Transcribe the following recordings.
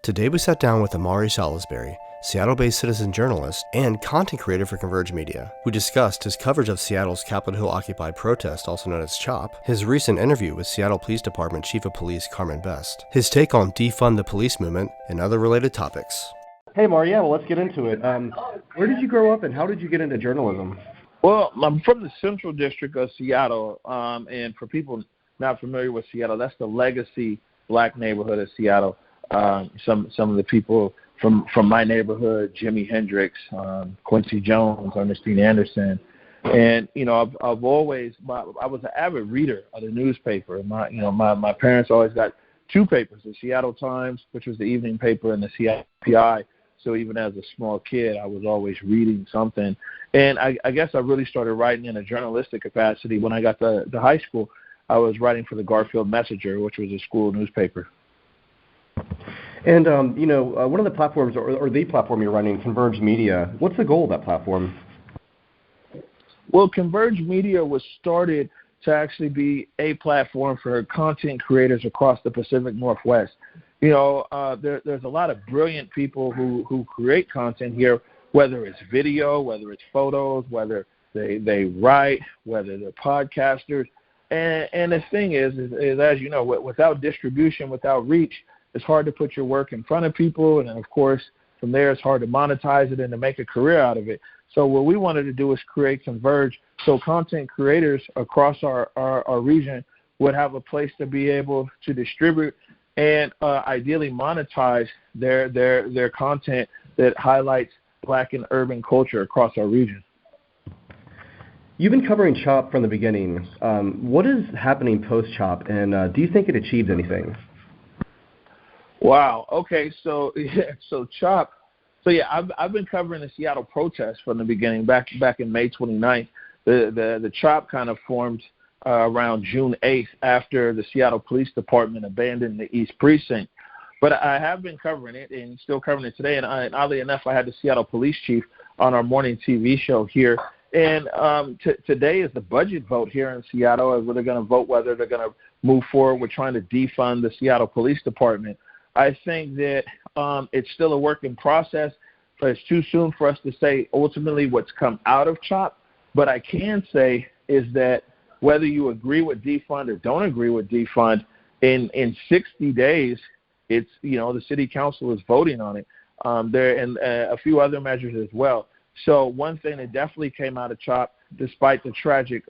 Today we sat down with Omari Salisbury, Seattle-based citizen journalist and content creator for Converge Media, who discussed his coverage of Seattle's Capitol Hill Occupy protest, also known as CHOP, his recent interview with Seattle Police Department Chief of Police Carmen, his take on Defund the Police movement, and other related topics. Hey, Omari, well, let's get into it. Where did you grow up and how did you get into journalism? Well, I'm from the Central District of Seattle, and for people not familiar with Seattle, that's the legacy black neighborhood of Seattle. Some of the people from my neighborhood, Jimi Hendrix, Quincy Jones, Ernestine Anderson, and I've always I was an avid reader of the newspaper. My parents always got two papers: the Seattle Times, which was the evening paper, and the Seattle PI. So even as a small kid, I was always reading something, and I guess I really started writing in a journalistic capacity when I got to high school. I was writing for the Garfield Messenger, which was a school newspaper. And, one of the platforms, or the platform you're running, Converge Media, what's the goal of that platform? Well, Converge Media was started to actually be a platform for content creators across the Pacific Northwest. There's a lot of brilliant people who create content here, whether it's video, whether it's photos, whether they write, whether they're podcasters. And the thing is, as you know, without distribution, without reach, it's hard to put your work in front of people, and then, of course, from there it's hard to monetize it and to make a career out of it. So what we wanted to do is create Converge so content creators across our region would have a place to be able to distribute and ideally monetize their content that highlights black and urban culture across our region. You've been covering CHOP from the beginning. What is happening post-CHOP, and do you think it achieved anything? Wow. Okay. So CHOP. So I've been covering the Seattle protests from the beginning, back in May 29th. The CHOP kind of formed around June 8th after the Seattle Police Department abandoned the East Precinct. But I have been covering it and still covering it today. And oddly enough, I had the Seattle Police Chief on our morning TV show here. And today is the budget vote here in Seattle, where they're going to vote whether they're going to move forward with trying to defund the Seattle Police Department. I think that it's still a work in process, but it's too soon for us to say ultimately what's come out of CHOP. But I can say is that whether you agree with defund or don't agree with defund, in 60 days, it's the city council is voting on it. There and a few other measures as well. So one thing that definitely came out of CHOP, despite the tragic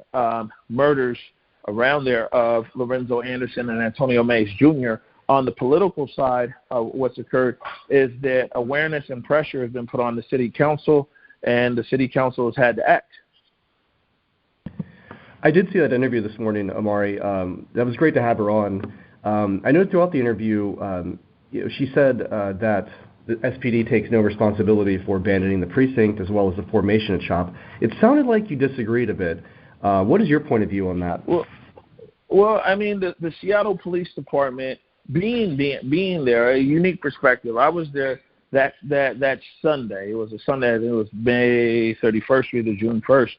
murders around there of Lorenzo Anderson and Antonio Mays Jr., on the political side, what's occurred is that awareness and pressure has been put on the city council, and the city council has had to act. I did see that interview this morning, Omari. That was great to have her on. I know throughout the interview, she said that the SPD takes no responsibility for abandoning the precinct as well as the formation of CHOP. It sounded like you disagreed a bit. What is your point of view on that? Well, I mean, the Seattle Police Department, being there, a unique perspective. I was there that Sunday. It was a Sunday. It was May 31st through to June 1st,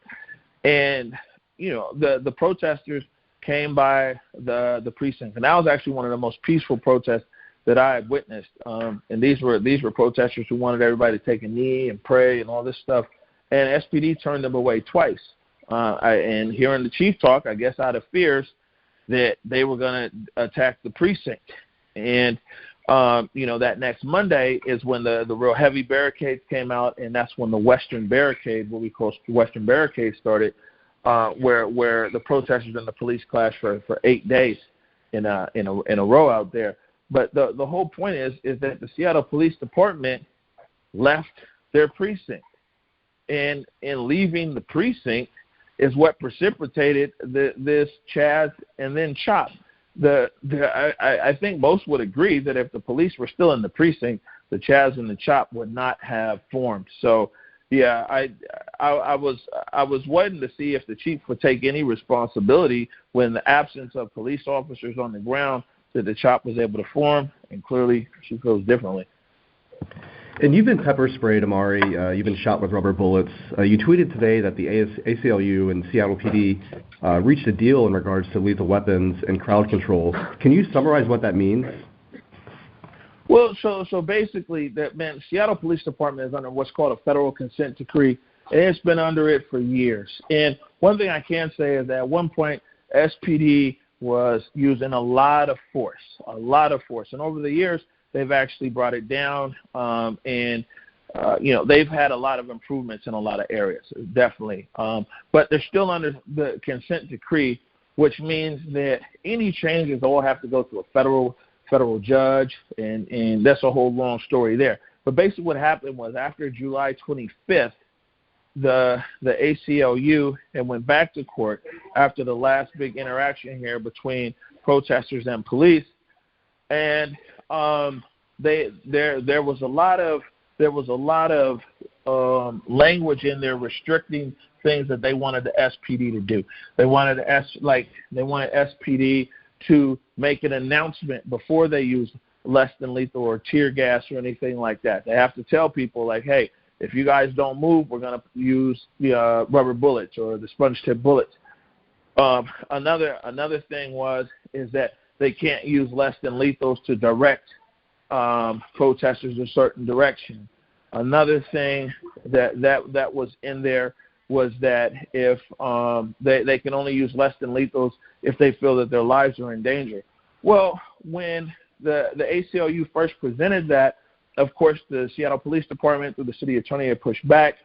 and the protesters came by the precinct, and that was actually one of the most peaceful protests that I had witnessed. And these were protesters who wanted everybody to take a knee and pray and all this stuff, and SPD turned them away twice. And hearing the chief talk, I guess out of fears that they were going to attack the precinct. And, that next Monday is when the real heavy barricades came out, and that's when the Western Barricade, what we call Western Barricade, started, where the protesters and the police clashed for 8 days in a row out there. But the whole point is that the Seattle Police Department left their precinct. And in leaving the precinct, is what precipitated this Chaz and then CHOP. I think most would agree that if the police were still in the precinct, the Chaz and the CHOP would not have formed. So, yeah, I was waiting to see if the chief would take any responsibility when the absence of police officers on the ground that the CHOP was able to form, and clearly she feels differently. And you've been pepper sprayed, Omari. You've been shot with rubber bullets. You tweeted today that the ACLU and Seattle PD reached a deal in regards to lethal weapons and crowd control. Can you summarize what that means? Well, so basically, Seattle Police Department is under what's called a federal consent decree, and it's been under it for years. And one thing I can say is that at one point, SPD was using a lot of force. And over the years, they've actually brought it down, and they've had a lot of improvements in a lot of areas, definitely. But they're still under the consent decree, which means that any changes all have to go through a federal judge, and that's a whole long story there. But basically what happened was after July 25th, the ACLU and went back to court after the last big interaction here between protesters and police, and there was a lot of language in there restricting things that they wanted the SPD to do. They wanted SPD to make an announcement before they use less than lethal or tear gas or anything like that. They have to tell people like, hey, if you guys don't move, we're going to use the rubber bullets or the sponge tip bullets. Another thing is that they can't use less than lethals to direct protesters a certain direction. Another thing that was in there was that if they can only use less than lethals if they feel that their lives are in danger. Well, when the ACLU first presented that, of course, the Seattle Police Department through the city attorney had pushed back,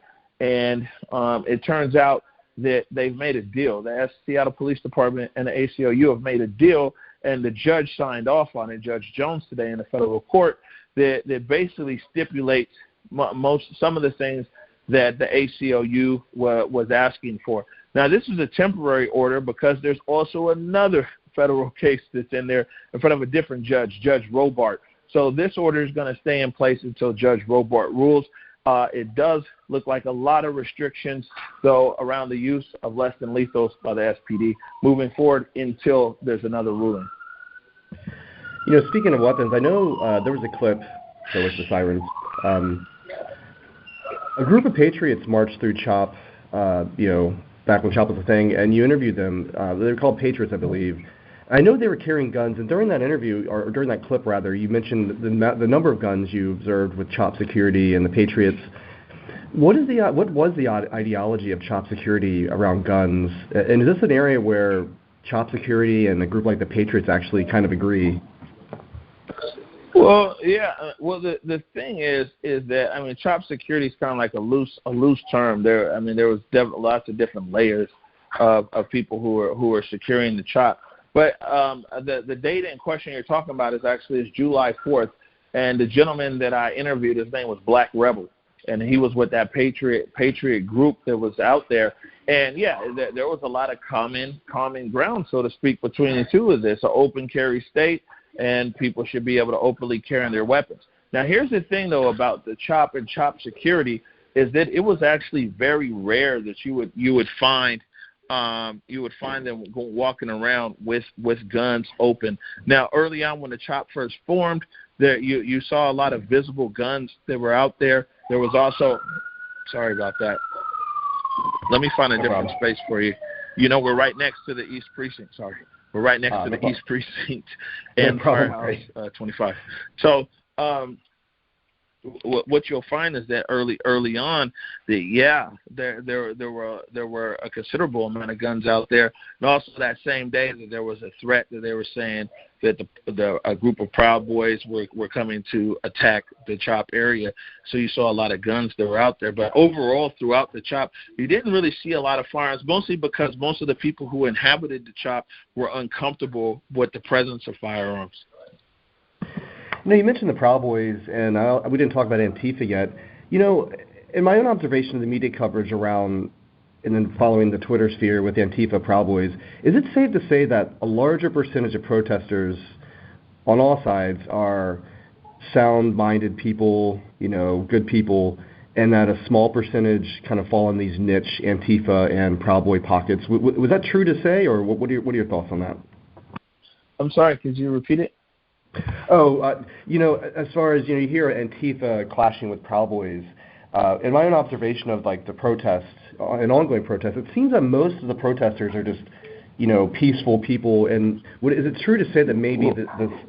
and it turns out that they've made a deal. The Seattle Police Department and the ACLU have made a deal, and the judge signed off on it, Judge Jones, today in the federal court, that basically stipulates some of the things that the ACLU was asking for. Now, this is a temporary order because there's also another federal case that's in there in front of a different judge, Judge Robart. So this order is going to stay in place until Judge Robart rules. It does look like a lot of restrictions, though, around the use of less than lethals by the SPD moving forward until there's another ruling. Speaking of weapons, I know there was a clip, so with the sirens. A group of patriots marched through CHOP, back when CHOP was a thing, and you interviewed them. They were called Patriots, I believe. I know they were carrying guns, and during that interview, or during that clip, rather, you mentioned the number of guns you observed with CHOP security and the Patriots. What was the ideology of CHOP security around guns? And is this an area where CHOP security and a group like the Patriots actually kind of agree? Well, yeah. Well, the thing is that CHOP security is kind of like a loose term. There was lots of different layers of people who are securing the CHOP. But the date in question you're talking about is July 4th, and the gentleman that I interviewed, his name was Black Rebel, and he was with that Patriot group that was out there. And yeah, there was a lot of common ground, so to speak, between the two of this. An open carry state, and people should be able to openly carry their weapons. Now, here's the thing, though, about the CHOP and CHOP security is that it was actually very rare that you would find them walking around with guns open. Now, early on when the CHOP first formed, you saw a lot of visible guns that were out there. There was also, sorry about that. Let me find a different space for you. We're right next to the East Precinct. Sorry. We're right next to the East Precinct and Firehouse 25. So what you'll find is that early on, there were a considerable amount of guns out there, and also that same day that there was a threat that they were saying that a group of Proud Boys were coming to attack the CHOP area. So you saw a lot of guns that were out there, but overall throughout the CHOP, you didn't really see a lot of firearms, mostly because most of the people who inhabited the CHOP were uncomfortable with the presence of firearms. You mentioned the Proud Boys, and we didn't talk about Antifa yet. In my own observation of the media coverage around and then following the Twitter sphere with Antifa Proud Boys, is it safe to say that a larger percentage of protesters on all sides are sound-minded people, good people, and that a small percentage kind of fall in these niche Antifa and Proud Boy pockets? Was that true to say, or what are your thoughts on that? I'm sorry, could you repeat it? As far as, you hear Antifa clashing with Proud Boys, in my own observation of, the protests, and ongoing protests, it seems that most of the protesters are just, peaceful people? And is it true to say that maybe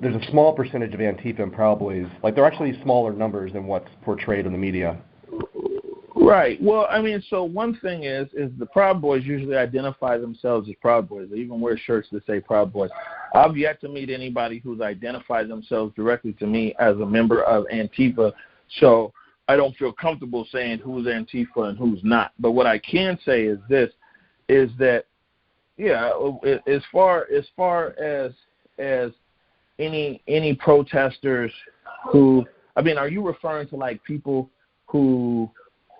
there's a small percentage of Antifa and Proud Boys, like they're actually smaller numbers than what's portrayed in the media? Right. Well, I mean, so one thing is the Proud Boys usually identify themselves as Proud Boys. They even wear shirts that say Proud Boys. I've yet to meet anybody who's identified themselves directly to me as a member of Antifa, so I don't feel comfortable saying who's Antifa and who's not. But what I can say is this, is that, yeah, as far as any protesters who, I mean, are you referring to like people who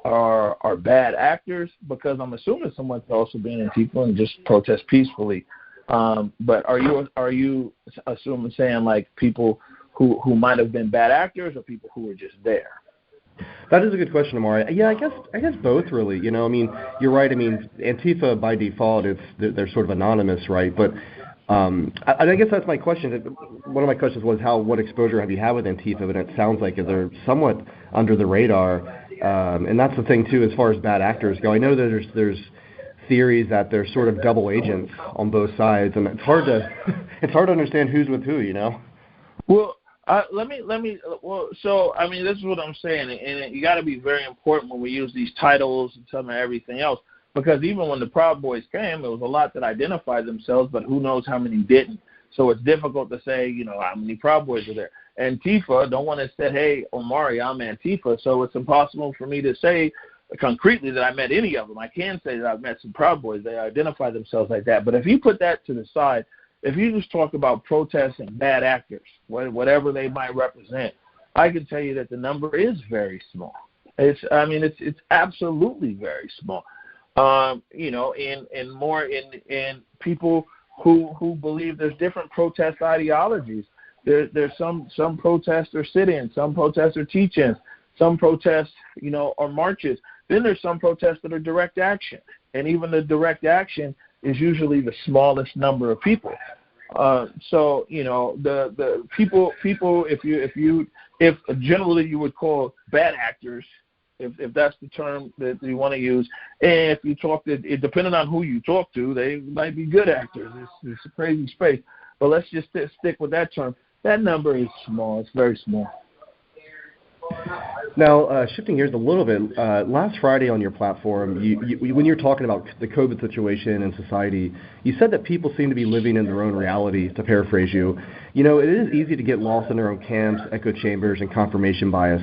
are bad actors? Because I'm assuming someone could also be an Antifa and just protest peacefully. But are you assuming saying like people who might have been bad actors or people who were just there? That is a good question, Omari. Yeah, I guess both really. I mean, you're right. I mean, Antifa by default, they're sort of anonymous, right? But I guess that's my question. One of my questions was what exposure have you had with Antifa? But it sounds like they're somewhat under the radar, and that's the thing too as far as bad actors go. I know that there's theories that they're sort of double agents on both sides, and it's hard to understand who's with who. Well. So I mean, this is what I'm saying, and you got to be very important when we use these titles and some of everything else, because even when the Proud Boys came, there was a lot that identified themselves, but who knows how many didn't. So it's difficult to say, how many Proud Boys are there. Antifa, don't want to say, hey, Omari, I'm Antifa, so it's impossible for me to say concretely that I met any of them. I can say that I've met some Proud Boys. They identify themselves like that. But if you put that to the side, if you just talk about protests and bad actors, whatever they might represent, I can tell you that the number is very small. It's absolutely very small. And more in people who believe there's different protest ideologies. There's some protests are sit-ins, some protests are teach-ins, some protests, are marches. Then there's some protests that are direct action, and even the direct action is usually the smallest number of people. So the people if generally you would call bad actors, if that's the term that you want to use, and if you talk to, depending on who you talk to, they might be good actors. It's a crazy space, but let's just stick with that term. That number is small. It's very small. Now, shifting gears a little bit, last Friday on your platform, when you were talking about the COVID situation in society, you said that people seem to be living in their own reality, to paraphrase you. It is easy to get lost in their own camps, echo chambers, and confirmation bias.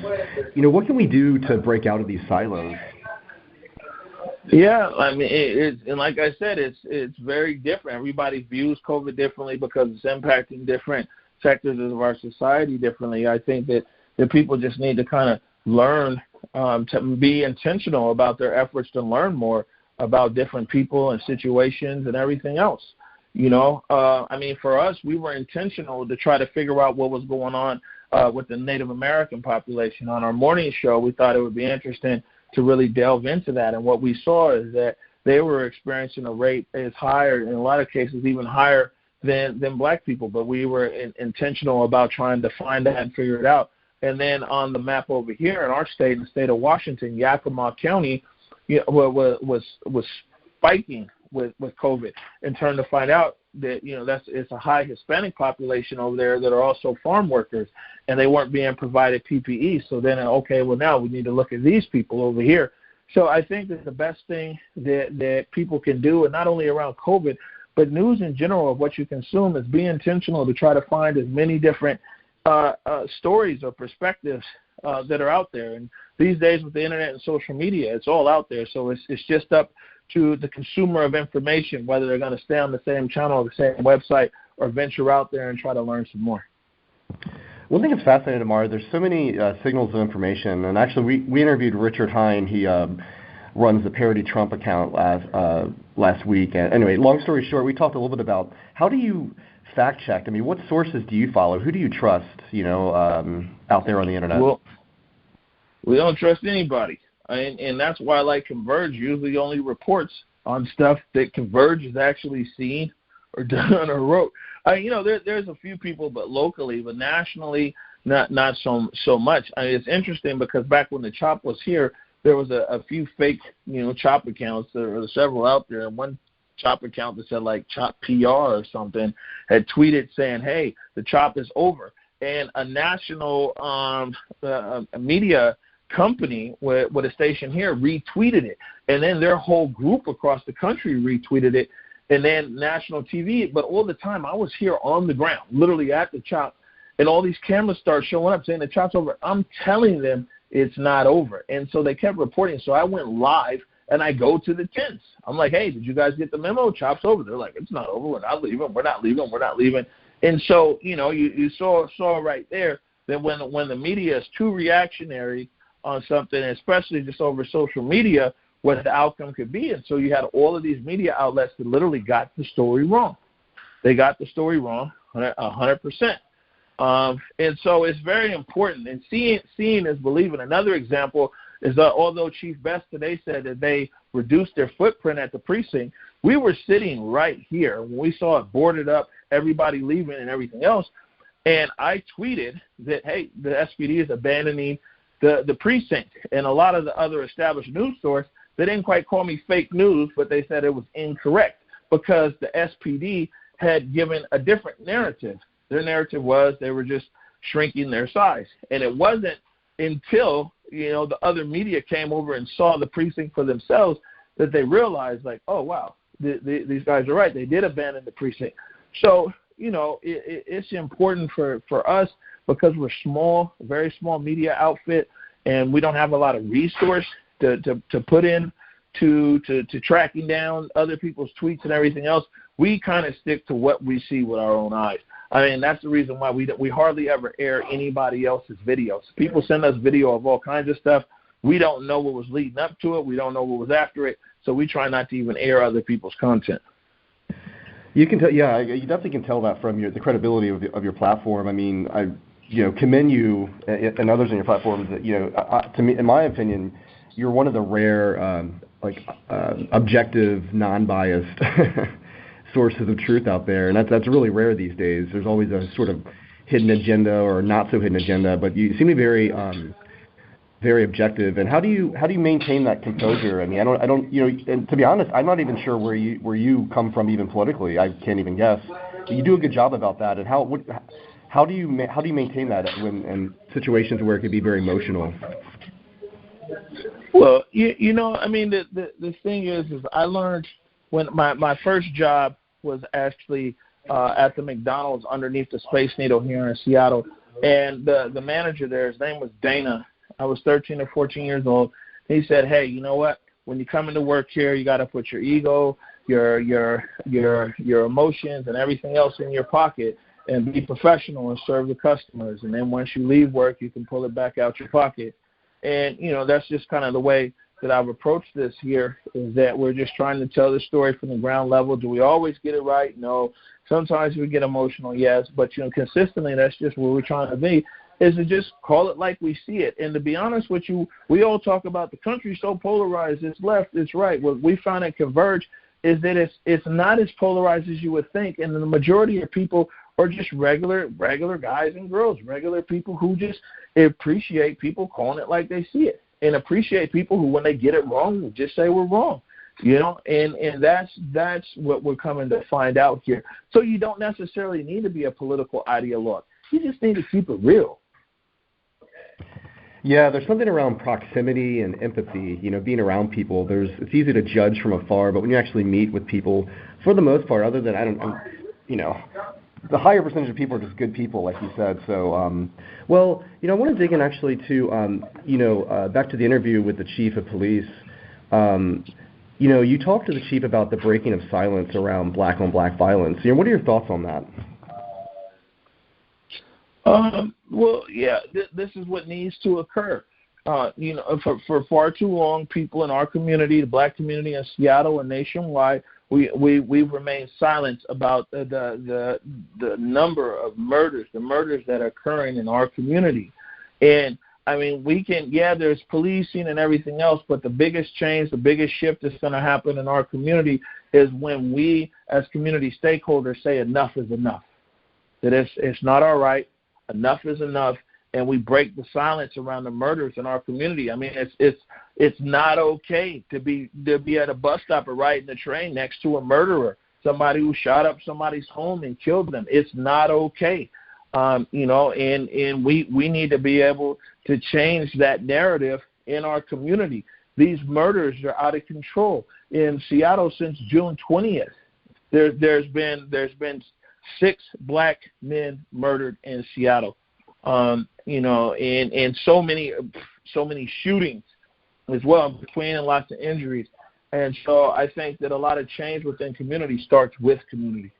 What can we do to break out of these silos? Yeah, I mean, and like I said, it's very different. Everybody views COVID differently because it's impacting different sectors of our society differently. I think that people just need to kind of learn to be intentional about their efforts to learn more about different people and situations and everything else. I mean, for us, we were intentional to try to figure out what was going on with the Native American population. On our morning show, we thought it would be interesting to really delve into that. And what we saw is that they were experiencing a rate as higher, in a lot of cases, even higher than black people. But we were intentional about trying to find that and figure it out. And then on the map over here in our state, in the state of Washington, Yakima County was spiking with COVID, and turned to find out that it's a high Hispanic population over there that are also farm workers, and they weren't being provided PPE. So then, now we need to look at these people over here. So I think that the best thing that people can do, and not only around COVID, but news in general of what you consume, is be intentional to try to find as many different stories or perspectives that are out there. And these days with the internet and social media, it's all out there. So it's just up to the consumer of information, whether they're going to stay on the same channel or the same website, or venture out there and try to learn some more. One thing that's fascinating, Omari, there's so many signals of information. And actually, we interviewed Richard Hine. He runs the Parody Trump account last week. And anyway, long story short, we talked a little bit about how do you fact check? I mean, what sources do you follow? Who do you trust, out there on the internet? Well, we don't trust anybody. And that's why, like, Converge usually only reports on stuff that Converge has actually seen or done or wrote. There's a few people, but locally, but nationally, not so much. It's interesting because back when the Chop was here, there was a few fake, Chop accounts. There were several out there, and one CHOP account that said like CHOP PR or something had tweeted saying, hey, the CHOP is over. And a national media company with a station here retweeted it. And then their whole group across the country retweeted it. And then national TV. But all the time I was here on the ground, literally at the CHOP. And all these cameras start showing up saying the CHOP's over. I'm telling them it's not over. And so they kept reporting. So I went live. And I go to the tents. I'm like, hey, did you guys get the memo? CHOP's over. They're like, it's not over. We're not leaving. We're not leaving. We're not leaving. And so, you saw right there that when the media is too reactionary on something, especially just over social media, what the outcome could be. And so you had all of these media outlets that literally got the story wrong. They got the story wrong 100%. And so it's very important. And seeing is believing. Another example is that although Chief Best today said that they reduced their footprint at the precinct, we were sitting right here when we saw it boarded up, everybody leaving and everything else. And I tweeted that, hey, the SPD is abandoning the precinct. And a lot of the other established news sources, they didn't quite call me fake news, but they said it was incorrect because the SPD had given a different narrative. Their narrative was they were just shrinking their size. And it wasn't until the other media came over and saw the precinct for themselves that they realized, like, oh, wow, these guys are right. They did abandon the precinct. So, it's important for us because we're small, very small media outfit, and we don't have a lot of resource to put in to tracking down other people's tweets and everything else. We kind of stick to what we see with our own eyes. I mean, that's the reason why we hardly ever air anybody else's videos. People send us video of all kinds of stuff. We don't know what was leading up to it. We don't know what was after it. So we try not to even air other people's content. You can tell, yeah, you definitely can tell that from the credibility of your platform. I mean, I commend you and others on your platform that to me, in my opinion, you're one of the rare objective, non-biased sources of truth out there, and that's really rare these days. There's always a sort of hidden agenda or not so hidden agenda, but you seem to be very very objective. And how do you maintain that composure? I mean, I don't and to be honest, I'm not even sure where you come from even politically. I can't even guess. But you do a good job about that. And how do you maintain that in situations where it could be very emotional? Well, I mean, the thing is I learned when my first job was actually at the McDonald's underneath the Space Needle here in Seattle. And the manager there, his name was Dana. I was 13 or 14 years old. He said, hey, you know what? When you come into work here, you got to put your ego, your emotions and everything else in your pocket and be professional and serve the customers. And then once you leave work, you can pull it back out your pocket. And, that's just kind of the way that I've approached this here, is that we're just trying to tell the story from the ground level. Do we always get it right? No. Sometimes we get emotional, yes. But, consistently, that's just where we're trying to be, is to just call it like we see it. And to be honest with you, we all talk about the country so polarized, it's left, it's right. What we found at Converge is that it's not as polarized as you would think, and the majority of people are just regular guys and girls, regular people who just appreciate people calling it like they see it, and appreciate people who, when they get it wrong, will just say we're wrong, and that's what we're coming to find out here. So you don't necessarily need to be a political ideologue. You just need to keep it real. Yeah, there's something around proximity and empathy, being around people. It's easy to judge from afar, but when you actually meet with people, for the most part, other than the higher percentage of people are just good people, like you said. So, I want to dig in actually to, back to the interview with the Chief of Police. You talked to the Chief about the breaking of silence around black-on-black violence. What are your thoughts on that? Well, yeah, this is what needs to occur. For far too long, people in our community, the black community in Seattle and nationwide, we've remained silent about the number of murders, the murders that are occurring in our community. And I mean, there's policing and everything else, but the biggest change, the biggest shift that's going to happen in our community is when we, as community stakeholders, say enough is enough. That it's not all right. Enough is enough, and we break the silence around the murders in our community. I mean, it's not okay to be at a bus stop or riding the train next to a murderer, somebody who shot up somebody's home and killed them. It's not okay. And we need to be able to change that narrative in our community. These murders are out of control. In Seattle since June 20th, there's been 6 black men murdered in Seattle. And so many shootings as well in between, and lots of injuries. And so I think that a lot of change within community starts with community.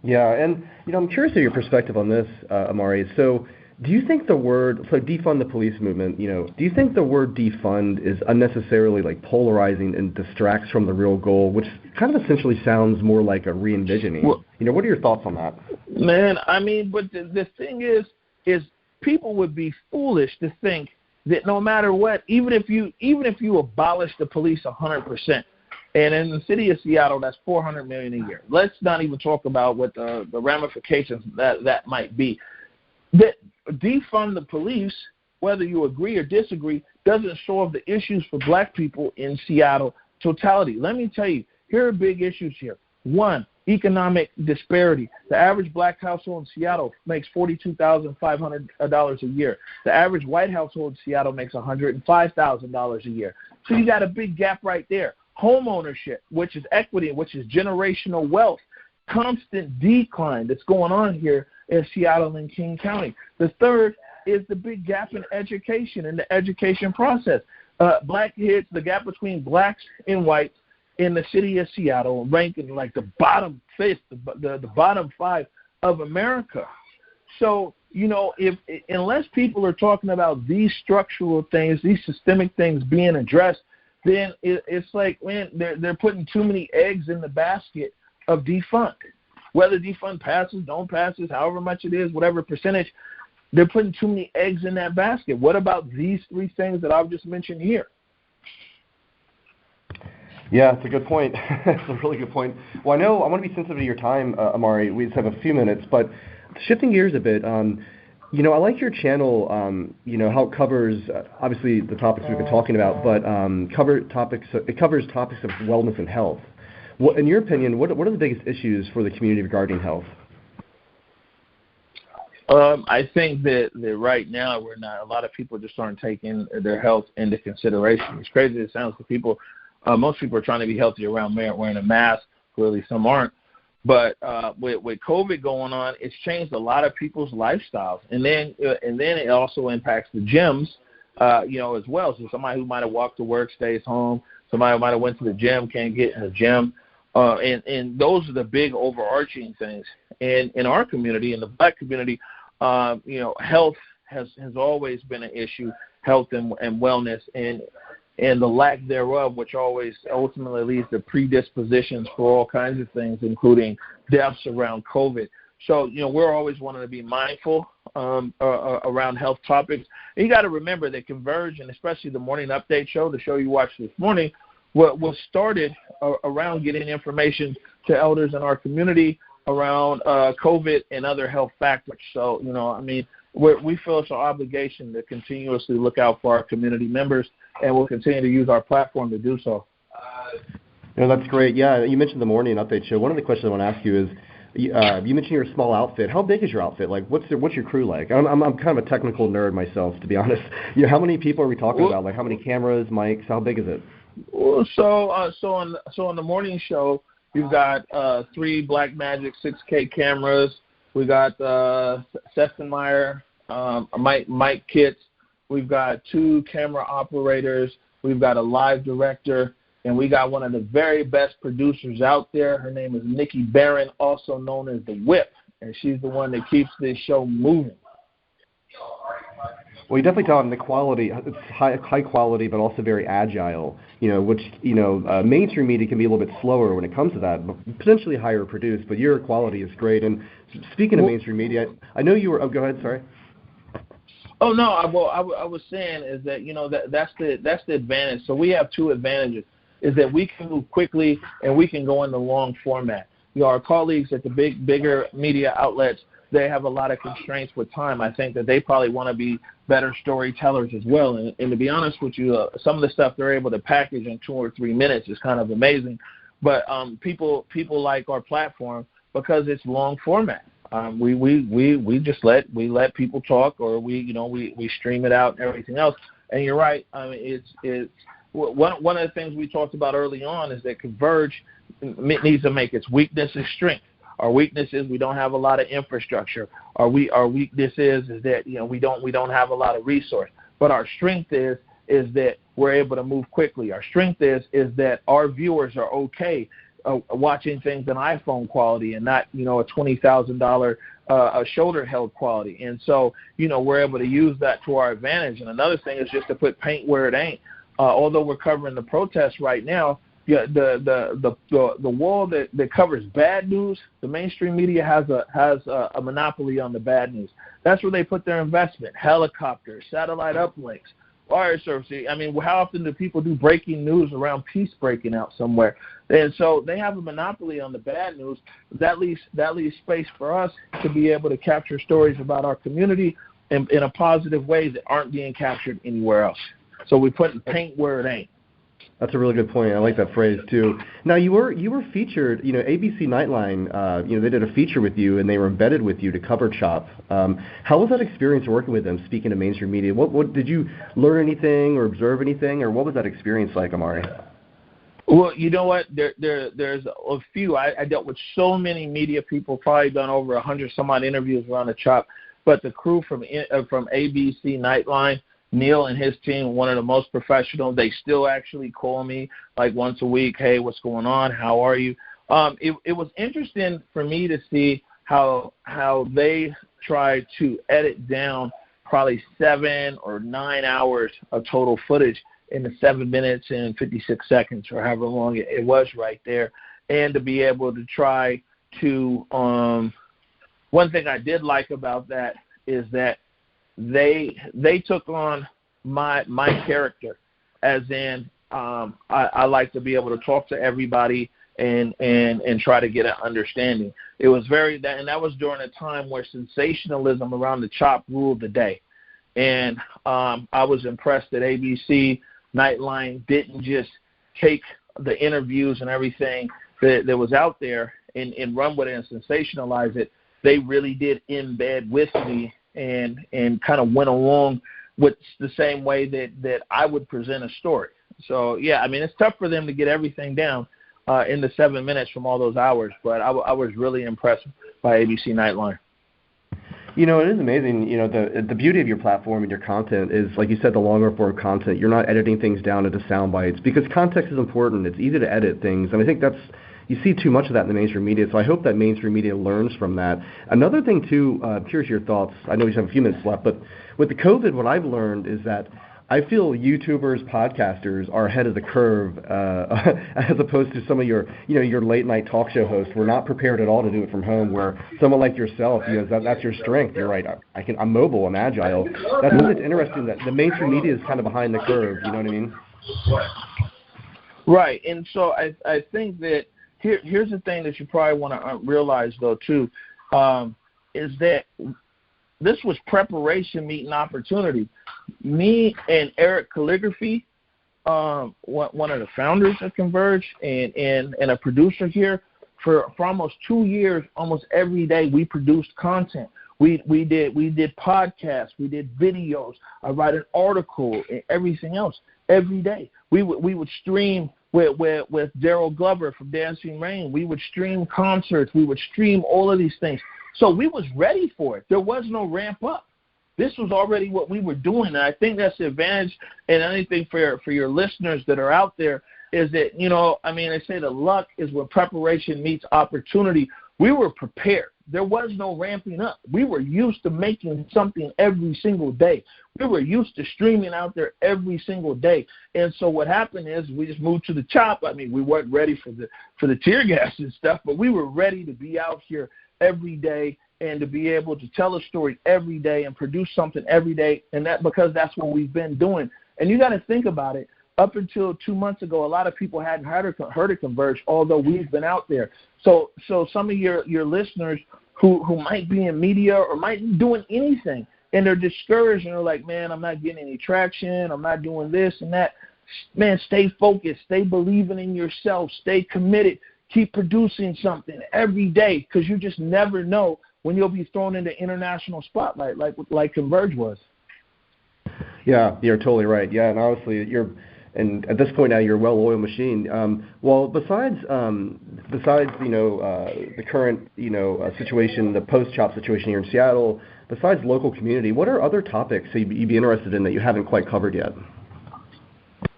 Yeah, and I'm curious of your perspective on this, Omari. So, do you think defund the police movement? Do you think the word defund is unnecessarily polarizing and distracts from the real goal, which kind of essentially sounds more like a re-envisioning? Well, what are your thoughts on that? Man, I mean, but the thing is people would be foolish to think that no matter what, even if you abolish the police 100%. And in the city of Seattle, that's $400 million a year. Let's not even talk about what the ramifications that might be. That defund the police, whether you agree or disagree, doesn't solve the issues for black people in Seattle totality. Let me tell you, here are big issues here. One, economic disparity. The average black household in Seattle makes $42,500 a year. The average white household in Seattle makes $105,000 a year. So you got a big gap right there. Home ownership, which is equity, which is generational wealth, constant decline that's going on here in Seattle and King County. The third is the big gap in education and the education process. Black kids, the gap between blacks and whites in the city of Seattle, ranking like the bottom fifth, the bottom 5 of America. So, unless people are talking about these structural things, these systemic things being addressed, then it's like, man, they're putting too many eggs in the basket of defund. Whether defund passes, don't passes, however much it is, whatever percentage, they're putting too many eggs in that basket. What about these 3 things that I've just mentioned here? Yeah, it's a good point. It's a really good point. Well, I want to be sensitive to your time, Omari. We just have a few minutes, but shifting gears a bit, I like your channel, how it covers, obviously, the topics we've been talking about, but it covers topics of wellness and health. In your opinion, what are the biggest issues for the community regarding health? I think that right now a lot of people just aren't taking their health into consideration. As crazy as it sounds to people, most people are trying to be healthy around wearing a mask. Clearly, some aren't. But with COVID going on, it's changed a lot of people's lifestyles, and then it also impacts the gyms, as well. So somebody who might have walked to work stays home. Somebody who might have went to the gym can't get in the gym, and those are the big overarching things. And in our community, in the black community, health has always been an issue, health and wellness, and the lack thereof, which always ultimately leads to predispositions for all kinds of things, including deaths around COVID. So, we're always wanting to be mindful around health topics. And you got to remember that Converge, and especially the Morning Update show, the show you watched this morning, was started around getting information to elders in our community around COVID and other health factors. So, we feel it's our obligation to continuously look out for our community members, and we'll continue to use our platform to do so. That's great. Yeah, you mentioned the Morning Update show. One of the questions I want to ask you is, you mentioned your small outfit. How big is your outfit? Like, what's your crew like? I'm kind of a technical nerd myself, to be honest. How many people are we talking about? Like, how many cameras, mics? How big is it? So on the morning show, we've got 3 Blackmagic 6K cameras. We got Sessenmeyer mic kits. We've got 2 camera operators. We've got a live director. And we got one of the very best producers out there. Her name is Nikki Barron, also known as the Whip. And she's the one that keeps this show moving. Well, you definitely tell them the quality, it's high quality, but also very agile, which, mainstream media can be a little bit slower when it comes to that, but potentially higher produced, but your quality is great. And speaking of mainstream media, I know you were, go ahead, sorry. Oh, no, I was saying is that, that's the advantage. So we have 2 advantages, is that we can move quickly and we can go in the long format. Our colleagues at the bigger media outlets, they have a lot of constraints with time. I think that they probably want to be better storytellers as well. And to be honest with you, some of the stuff they're able to package in 2 or 3 minutes is kind of amazing. But people like our platform because it's long format. We just let people talk, or we stream it out and everything else. And you're right. I mean, it's one of the things we talked about early on is that Converge needs to make its weakness its strength. Our weakness is we don't have a lot of infrastructure. Our weakness is that we don't have a lot of resource. But our strength is that we're able to move quickly. Our strength is that our viewers are okay watching things in iPhone quality and not a $20,000 shoulder held quality. And so we're able to use that to our advantage. And another thing is just to put paint where it ain't. Although we're covering the protests right now, the wall that covers bad news, the mainstream media has a monopoly on the bad news. That's where they put their investment: helicopters, satellite uplinks, wire services. I mean, how often do people do breaking news around peace breaking out somewhere? And so they have a monopoly on the bad news. That leaves space for us to be able to capture stories about our community in a positive way that aren't being captured anywhere else. So we put paint where it ain't. That's a really good point. I like that phrase too. Now you were featured. ABC Nightline. They did a feature with you, and they were embedded with you to cover CHOP. How was that experience working with them? Speaking of mainstream media, what did you learn anything or observe anything, or what was that experience like, Omari? Well, you know what? There's a few. I dealt with so many media people. Probably done over 100 some odd interviews around the CHOP. But the crew from ABC Nightline, Neil and his team, one of the most professional. They still actually call me like once a week. Hey, what's going on? How are you? It was interesting for me to see how they tried to edit down probably 7 or 9 hours of total footage in the 7 minutes and 56 seconds or however long it was right there, and to be able to try to one thing I did like about that is that they took on my character, as in I like to be able to talk to everybody and try to get an understanding. It was that was during a time where sensationalism around the CHOP ruled the day, and I was impressed that ABC Nightline didn't just take the interviews and everything that was out there and run with it and sensationalize it. They really did embed with me and kind of went along with the same way that I would present a story. So, yeah, I mean, it's tough for them to get everything down in the 7 minutes from all those hours, but I was really impressed by ABC Nightline. It is amazing. The beauty of your platform and your content is, like you said, the longer form content. You're not editing things down into sound bites because context is important. It's easy to edit things, and I think you see too much of that in the mainstream media, so I hope that mainstream media learns from that. Another thing, too, curious your thoughts. I know we have a few minutes left, but with the COVID, what I've learned is that I feel YouTubers, podcasters are ahead of the curve as opposed to some of your late-night talk show hosts. We're not prepared at all to do it from home, where someone like yourself, that's your strength. You're right. I'm mobile, I'm agile. That's something that's interesting, that the mainstream media is kind of behind the curve. You know what I mean? Right, and so I think that here's the thing that you probably want to realize, though, too, is that this was preparation meeting opportunity. Me and Eric Calligraphy, one of the founders of Converge and a producer here, for almost 2 years, almost every day we produced content. We did podcasts, we did videos, I write an article, and everything else every day. We would stream with Daryl Glover from Dancing Rain. We would stream concerts. We would stream all of these things. So we was ready for it. There was no ramp up. This was already what we were doing, and I think that's the advantage. And anything for your listeners that are out there is that, they say the luck is when preparation meets opportunity. We were prepared. There was no ramping up. We were used to making something every single day. We were used to streaming out there every single day. And so what happened is we just moved to the CHOP. We weren't ready for the tear gas and stuff, but we were ready to be out here every day and to be able to tell a story every day and produce something every day, and because that's what we've been doing. And you got to think about it. Up until 2 months ago, a lot of people hadn't heard of Converge, although we've been out there. So some of your listeners who might be in media or might be doing anything, and they're discouraged and they're like, man, I'm not getting any traction, I'm not doing this and that. Man, stay focused, stay believing in yourself, stay committed, keep producing something every day, because you just never know when you'll be thrown into international spotlight like Converge was. Yeah, you're totally right. Yeah, and honestly, and at this point now, you're a well-oiled machine. Well, besides the current situation, the post-CHOP situation here in Seattle, besides local community, what are other topics that you'd be interested in that you haven't quite covered yet?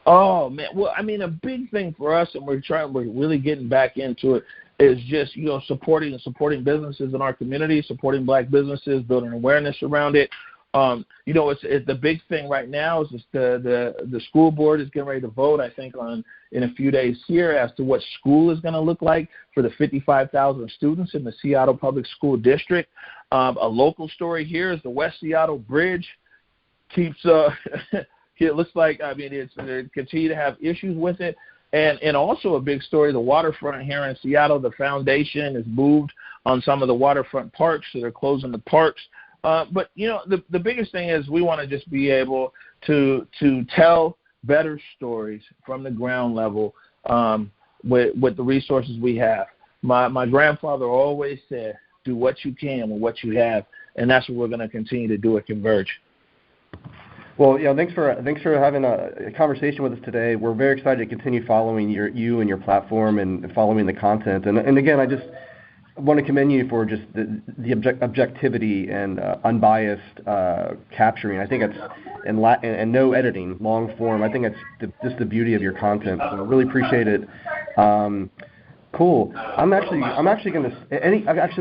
Oh man, well, I mean, a big thing for us, and we're really getting back into it, is just supporting businesses in our community, supporting Black businesses, building awareness around it. It's the big thing right now is just the school board is getting ready to vote, I think, in a few days here as to what school is going to look like for the 55,000 students in the Seattle Public School District. A local story here is the West Seattle Bridge keeps it looks like, I mean, they continue to have issues with it. And also a big story, the waterfront here in Seattle, the foundation has moved on some of the waterfront parks, so they're closing the parks. But the biggest thing is we want to just be able to tell better stories from the ground level with the resources we have. My grandfather always said, do what you can with what you have, and that's what we're going to continue to do at Converge. Well, thanks for having a conversation with us today. We're very excited to continue following you and your platform and following the content. And again, I just want to commend you for just the objectivity and unbiased capturing. I think it's and no editing, long form. I think it's just the beauty of your content. So I really appreciate it. Cool. I'm actually going to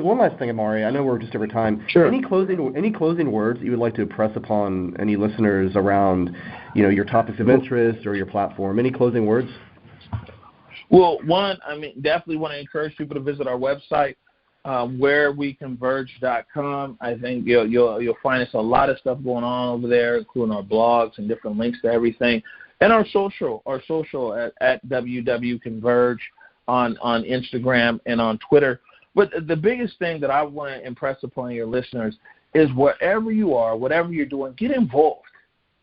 one last thing, Omari. I know we're just over time. Sure. Any closing words that you would like to impress upon any listeners around, your topics of interest or your platform? Any closing words? Well, one, I mean, definitely want to encourage people to visit our website, whereweconverge.com. I think you'll find us a lot of stuff going on over there, including our blogs and different links to everything, and our social at www.converge. On Instagram and on Twitter. But the biggest thing that I want to impress upon your listeners is wherever you are, whatever you're doing, get involved.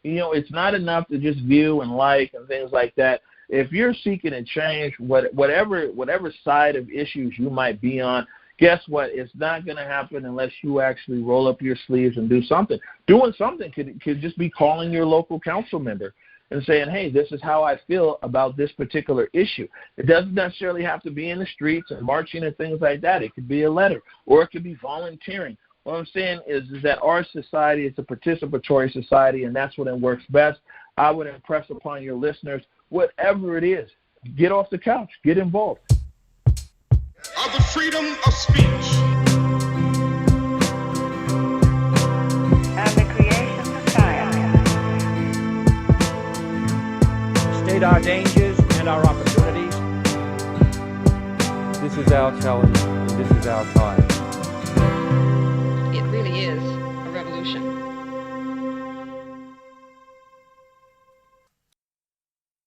It's not enough to just view and like and things like that. If you're seeking a change, whatever side of issues you might be on, guess what? It's not going to happen unless you actually roll up your sleeves and do something. Doing something could just be calling your local council member and saying, hey, this is how I feel about this particular issue. It doesn't necessarily have to be in the streets and marching and things like that. It could be a letter, or it could be volunteering. What I'm saying is that our society is a participatory society, and that's when it works best. I would impress upon your listeners, whatever it is, get off the couch, get involved. Of the freedom of speech. Our dangers and our opportunities. This is our challenge, and this is our time.